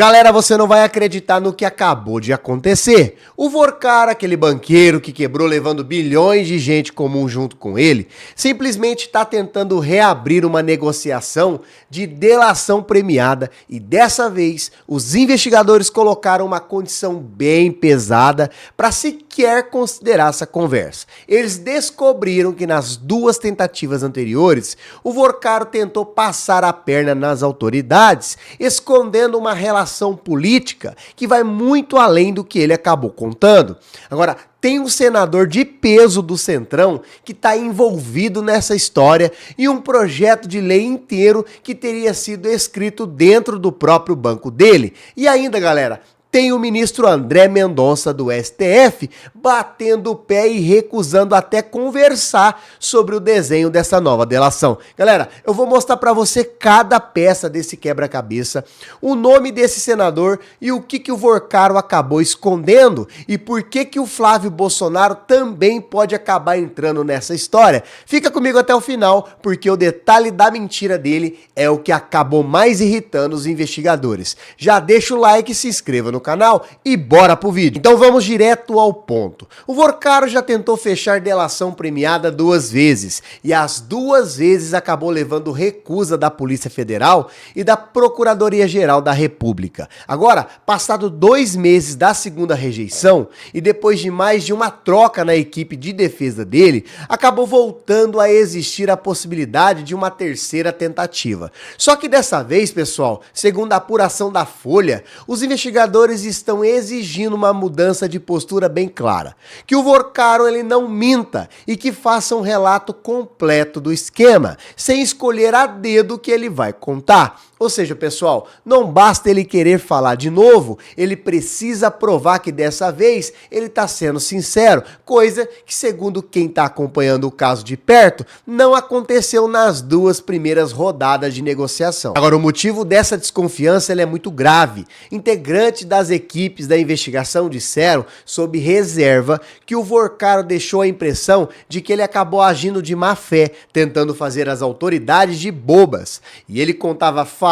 Galera, você não vai acreditar no que acabou de acontecer. O Vorkar, aquele banqueiro que quebrou levando bilhões de gente comum junto com ele, simplesmente está tentando reabrir uma negociação de delação premiada e dessa vez os investigadores colocaram uma condição bem pesada para sequer considerar essa conversa. Eles descobriram que nas duas tentativas anteriores, o Vorkar tentou passar a perna nas autoridades, escondendo uma relação política que vai muito além do que ele acabou contando. Agora, tem um senador de peso do Centrão que está envolvido nessa história e um projeto de lei inteiro que teria sido escrito dentro do próprio banco dele. E ainda, galera, tem o ministro André Mendonça do STF batendo o pé e recusando até conversar sobre o desenho dessa nova delação. Galera, eu vou mostrar para você cada peça desse quebra-cabeça, o nome desse senador e o que o Vorkar acabou escondendo e por que o Flávio Bolsonaro também pode acabar entrando nessa história. Fica comigo até o final, porque o detalhe da mentira dele é o que acabou mais irritando os investigadores. Já deixa o like e se inscreva no canal e bora pro vídeo. Então vamos direto ao ponto. O Vorkar já tentou fechar delação premiada 2 vezes e as 2 vezes acabou levando recusa da Polícia Federal e da Procuradoria-Geral da República. Agora, passado 2 meses da segunda rejeição e depois de mais de uma troca na equipe de defesa dele, acabou voltando a existir a possibilidade de uma terceira tentativa. Só que dessa vez, pessoal, segundo a apuração da Folha, os investigadores estão exigindo uma mudança de postura bem clara. Que o Vorkar ele não minta e que faça um relato completo do esquema, sem escolher a dedo o que ele vai contar. Ou seja, pessoal, não basta ele querer falar de novo, ele precisa provar que dessa vez ele está sendo sincero, coisa que, segundo quem está acompanhando o caso de perto, não aconteceu nas 2 primeiras rodadas de negociação. Agora, o motivo dessa desconfiança ele é muito grave. Integrantes das equipes da investigação disseram, sob reserva, que o Vorkar deixou a impressão de que ele acabou agindo de má fé, tentando fazer as autoridades de bobas. E ele contava fatos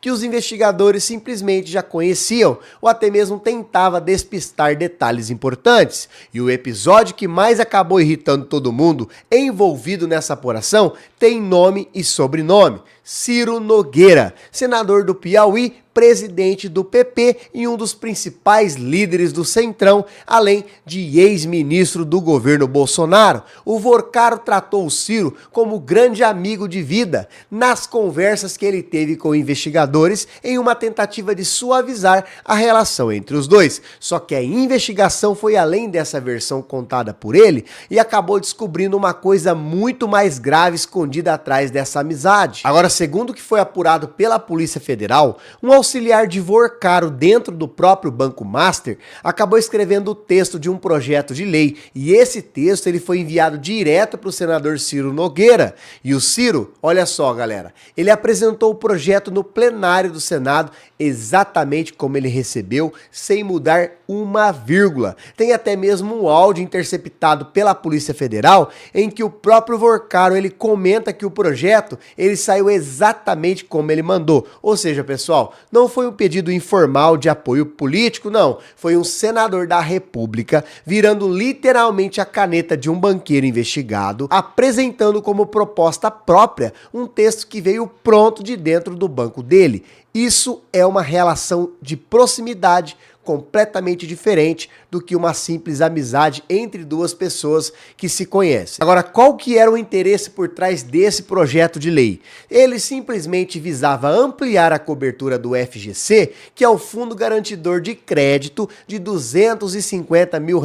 que os investigadores simplesmente já conheciam ou até mesmo tentava despistar detalhes importantes. E o episódio que mais acabou irritando todo mundo envolvido nessa apuração tem nome e sobrenome: Ciro Nogueira, senador do Piauí, presidente do PP e um dos principais líderes do Centrão, além de ex-ministro do governo Bolsonaro. O Vorkar tratou o Ciro como grande amigo de vida nas conversas que ele teve com investigadores em uma tentativa de suavizar a relação entre os dois. Só que a investigação foi além dessa versão contada por ele e acabou descobrindo uma coisa muito mais grave escondida atrás dessa amizade. Agora, segundo o que foi apurado pela Polícia Federal, um auxiliar de Vorkar dentro do próprio Banco Master acabou escrevendo o texto de um projeto de lei e esse texto ele foi enviado direto para o senador Ciro Nogueira. E o Ciro, olha só, galera, ele apresentou o projeto no plenário do Senado exatamente como ele recebeu, sem mudar uma vírgula. Tem até mesmo um áudio interceptado pela Polícia Federal em que o próprio Vorkar ele comenta que o projeto ele saiu exatamente como ele mandou. Ou seja, pessoal, não foi um pedido informal de apoio político, não. Foi um senador da República virando literalmente a caneta de um banqueiro investigado, apresentando como proposta própria um texto que veio pronto de dentro do banco dele. Isso é uma relação de proximidade completamente diferente do que uma simples amizade entre 2 pessoas que se conhecem. Agora, qual que era o interesse por trás desse projeto de lei? Ele simplesmente visava ampliar a cobertura do FGC, que é o Fundo Garantidor de Crédito, de R$250 mil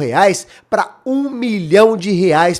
para R$1 milhão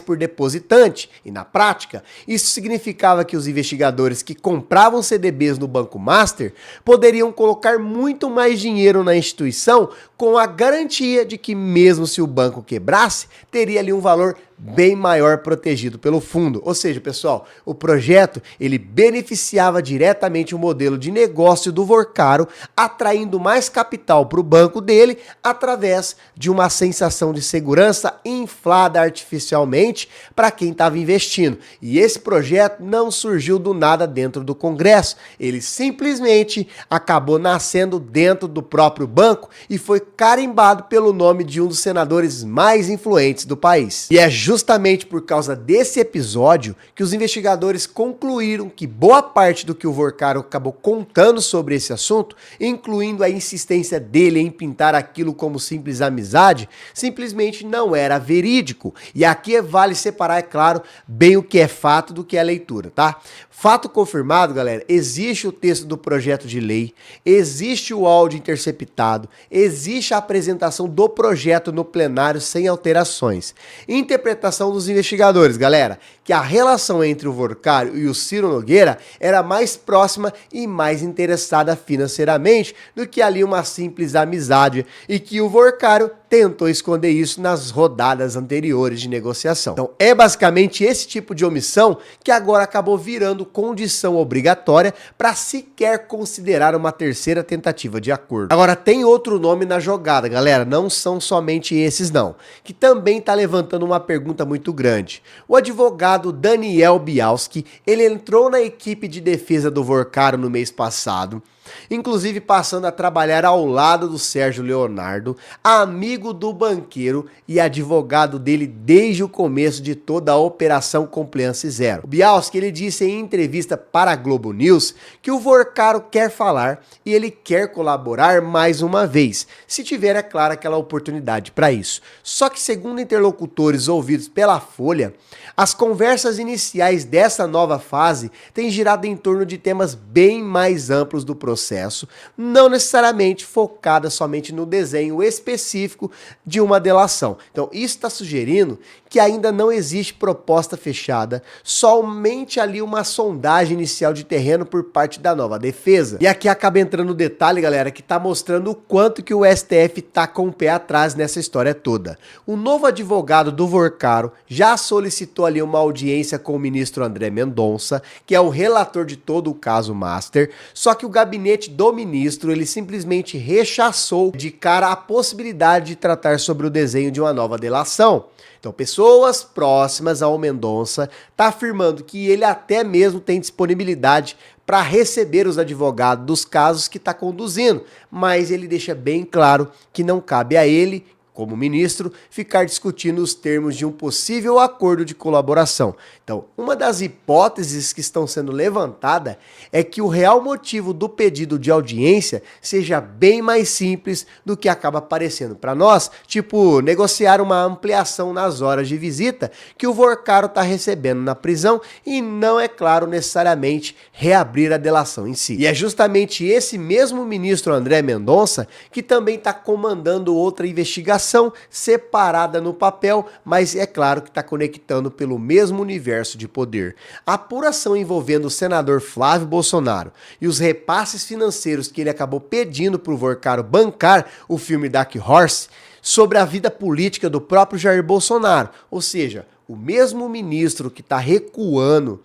por depositante. E na prática, isso significava que os investigadores que compravam CDBs no Banco Master poderiam colocar muito mais dinheiro na instituição com a garantia de que mesmo se o banco quebrasse, teria ali um valor bem maior protegido pelo fundo. Ou seja, pessoal, o projeto ele beneficiava diretamente o modelo de negócio do Vorcaro, atraindo mais capital para o banco dele através de uma sensação de segurança inflada artificialmente para quem estava investindo. E esse projeto não surgiu do nada dentro do Congresso, ele simplesmente acabou nascendo dentro do próprio banco e foi carimbado pelo nome de um dos senadores mais influentes do país. E é justamente por causa desse episódio que os investigadores concluíram que boa parte do que o Vorcaro acabou contando sobre esse assunto, incluindo a insistência dele em pintar aquilo como simples amizade, simplesmente não era verídico. E aqui vale separar, é claro, bem o que é fato do que é leitura, tá? Fato confirmado, galera, existe o texto do projeto de lei, existe o áudio interceptado, existe a apresentação do projeto no plenário sem alterações. Interpretação dos investigadores, galera, que a relação entre o Vorcaro e o Ciro Nogueira era mais próxima e mais interessada financeiramente do que ali uma simples amizade e que o Vorcaro tentou esconder isso nas rodadas anteriores de negociação. Então é basicamente esse tipo de omissão que agora acabou virando condição obrigatória para sequer considerar uma terceira tentativa de acordo. Agora tem outro nome na jogada, galera, não são somente esses não, que também está levantando uma pergunta muito grande. O advogado Daniel Bialski, ele entrou na equipe de defesa do Vorcaro no mês passado, inclusive passando a trabalhar ao lado do Sérgio Leonardo, amigo do banqueiro e advogado dele desde o começo de toda a Operação Compliance Zero. O Bialski, ele disse em entrevista para a Globo News que o Vorcaro quer falar e ele quer colaborar mais uma vez, se tiver, é claro, aquela oportunidade para isso. Só que, segundo interlocutores ouvidos pela Folha, as conversas iniciais dessa nova fase têm girado em torno de temas bem mais amplos do processo, não necessariamente focada somente no desenho específico de uma delação. Então, isso está sugerindo que ainda não existe proposta fechada, somente ali uma sondagem inicial de terreno por parte da nova defesa. E aqui acaba entrando o detalhe, galera, que está mostrando o quanto que o STF está com o pé atrás nessa história toda. O novo advogado do Vorcaro já solicitou ali uma audiência com o ministro André Mendonça, que é o relator de todo o caso Master, só que o gabinete do ministro, ele simplesmente rechaçou de cara a possibilidade de tratar sobre o desenho de uma nova delação. Então, pessoas próximas ao Mendonça tá afirmando que ele até mesmo tem disponibilidade para receber os advogados dos casos que está conduzindo, mas ele deixa bem claro que não cabe a ele, como ministro, ficar discutindo os termos de um possível acordo de colaboração. Então, uma das hipóteses que estão sendo levantada é que o real motivo do pedido de audiência seja bem mais simples do que acaba aparecendo para nós, tipo negociar uma ampliação nas horas de visita que o Vorcaro está recebendo na prisão e não, é claro, necessariamente reabrir a delação em si. E é justamente esse mesmo ministro André Mendonça que também está comandando outra investigação separada no papel, mas é claro que está conectando pelo mesmo universo de poder. A apuração envolvendo o senador Flávio Bolsonaro e os repasses financeiros que ele acabou pedindo para o Vorcaro bancar o filme Dark Horse sobre a vida política do próprio Jair Bolsonaro, ou seja, o mesmo ministro que está recuando,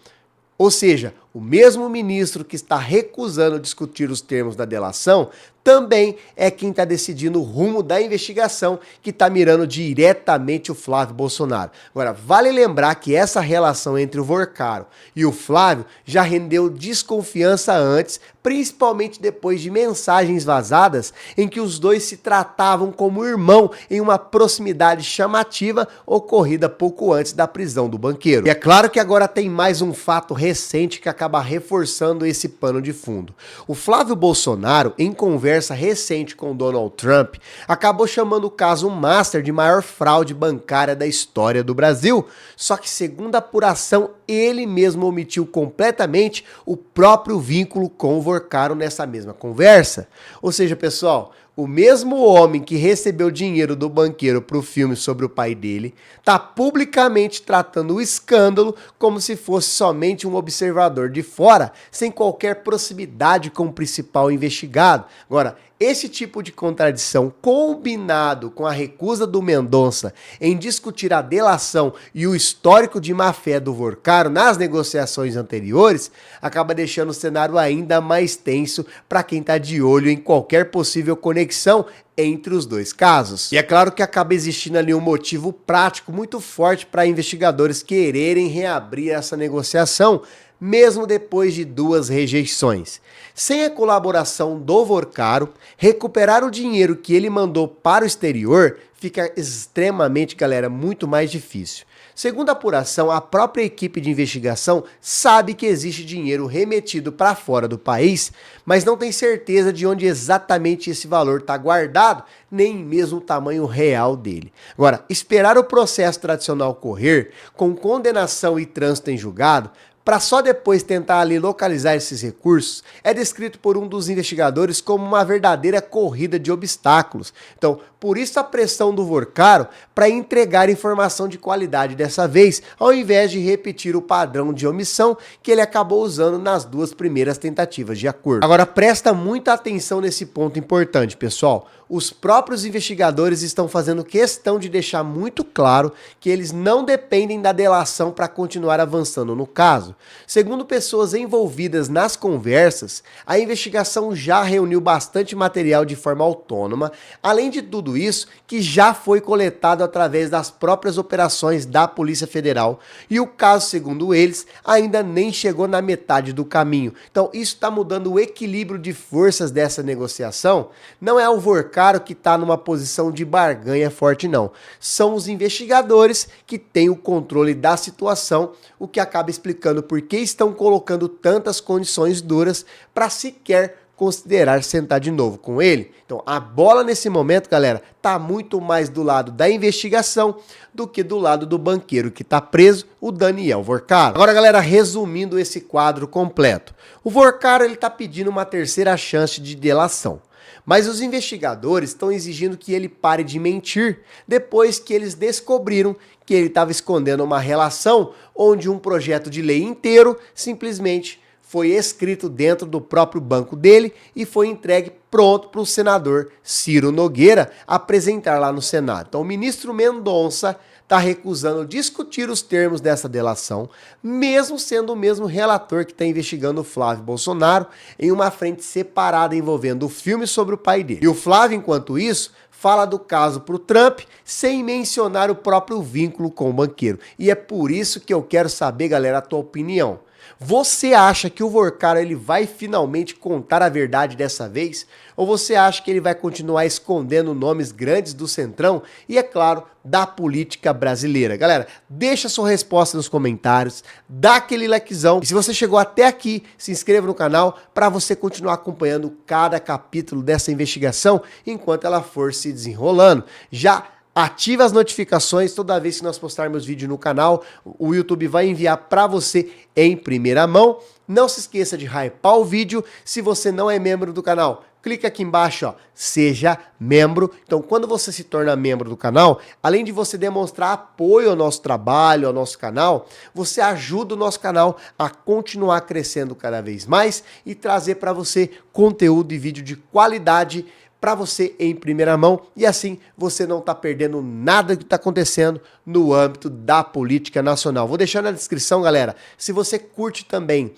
ou seja, o mesmo ministro que está recusando discutir os termos da delação também é quem está decidindo o rumo da investigação que está mirando diretamente o Flávio Bolsonaro. Agora, vale lembrar que essa relação entre o Vorcaro e o Flávio já rendeu desconfiança antes, principalmente depois de mensagens vazadas em que os dois se tratavam como irmão em uma proximidade chamativa ocorrida pouco antes da prisão do banqueiro. E é claro que agora tem mais um fato recente que acaba reforçando esse pano de fundo. O Flávio Bolsonaro, em conversa recente com Donald Trump, acabou chamando o caso Master de maior fraude bancária da história do Brasil, só que, segundo a apuração, ele mesmo omitiu completamente o próprio vínculo com o Vorcaro nessa mesma conversa. Ou seja, pessoal, o mesmo homem que recebeu dinheiro do banqueiro para o filme sobre o pai dele está publicamente tratando o escândalo como se fosse somente um observador de fora, sem qualquer proximidade com o principal investigado. Agora, esse tipo de contradição, combinado com a recusa do Mendonça em discutir a delação e o histórico de má-fé do Vorcaro nas negociações anteriores, acaba deixando o cenário ainda mais tenso para quem está de olho em qualquer possível conexão entre os dois casos. E é claro que acaba existindo ali um motivo prático muito forte para investigadores quererem reabrir essa negociação, mesmo depois de 2 rejeições. Sem a colaboração do Vorcaro, recuperar o dinheiro que ele mandou para o exterior fica extremamente, galera, muito mais difícil. Segundo a apuração, a própria equipe de investigação sabe que existe dinheiro remetido para fora do país, mas não tem certeza de onde exatamente esse valor está guardado, nem mesmo o tamanho real dele. Agora, esperar o processo tradicional correr, com condenação e trânsito em julgado, para só depois tentar ali localizar esses recursos, é descrito por um dos investigadores como uma verdadeira corrida de obstáculos. Então, por isso a pressão do Vorcaro para entregar informação de qualidade dessa vez, ao invés de repetir o padrão de omissão que ele acabou usando nas 2 primeiras tentativas de acordo. Agora, presta muita atenção nesse ponto importante, pessoal. Os próprios investigadores estão fazendo questão de deixar muito claro que eles não dependem da delação para continuar avançando no caso. Segundo pessoas envolvidas nas conversas, a investigação já reuniu bastante material de forma autônoma, além de tudo isso que já foi coletado através das próprias operações da Polícia Federal, e o caso, segundo eles, ainda nem chegou na metade do caminho. Então isso está mudando o equilíbrio de forças dessa negociação. Não é o Vorcaro que está numa posição de barganha forte, não. São os investigadores que têm o controle da situação, o que acaba explicando por que estão colocando tantas condições duras para sequer considerar sentar de novo com ele. Então a bola nesse momento, galera, tá muito mais do lado da investigação do que do lado do banqueiro que tá preso, o Daniel Vorcaro. Agora, galera, resumindo esse quadro completo, o Vorcaro ele tá pedindo uma terceira chance de delação. Mas os investigadores estão exigindo que ele pare de mentir depois que eles descobriram que ele estava escondendo uma relação onde um projeto de lei inteiro simplesmente foi escrito dentro do próprio banco dele e foi entregue pronto para o senador Ciro Nogueira apresentar lá no Senado. Então o ministro Mendonça está recusando discutir os termos dessa delação, mesmo sendo o mesmo relator que está investigando o Flávio Bolsonaro em uma frente separada envolvendo o filme sobre o pai dele. E o Flávio, enquanto isso, fala do caso para o Trump sem mencionar o próprio vínculo com o banqueiro. E é por isso que eu quero saber, galera, a tua opinião. Você acha que o Vorcaro ele vai finalmente contar a verdade dessa vez? Ou você acha que ele vai continuar escondendo nomes grandes do Centrão e, é claro, da política brasileira? Galera, deixa sua resposta nos comentários, dá aquele likezão. E se você chegou até aqui, se inscreva no canal para você continuar acompanhando cada capítulo dessa investigação enquanto ela for se desenrolando. Já ative as notificações toda vez que nós postarmos vídeo no canal, o YouTube vai enviar para você em primeira mão. Não se esqueça de hypar o vídeo. Se você não é membro do canal, clica aqui embaixo, ó, seja membro. Então, quando você se torna membro do canal, além de você demonstrar apoio ao nosso trabalho, ao nosso canal, você ajuda o nosso canal a continuar crescendo cada vez mais e trazer para você conteúdo e vídeo de qualidade para você em primeira mão, e assim você não está perdendo nada que está acontecendo no âmbito da política nacional. Vou deixar na descrição, galera, se você curte também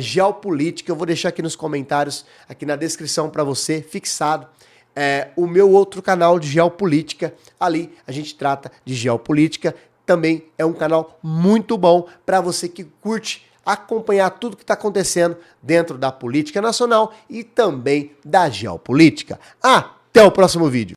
geopolítica, eu vou deixar aqui nos comentários, aqui na descrição para você, fixado, o meu outro canal de geopolítica. Ali a gente trata de geopolítica, também é um canal muito bom para você que curte acompanhar tudo que está acontecendo dentro da política nacional e também da geopolítica. Até o próximo vídeo.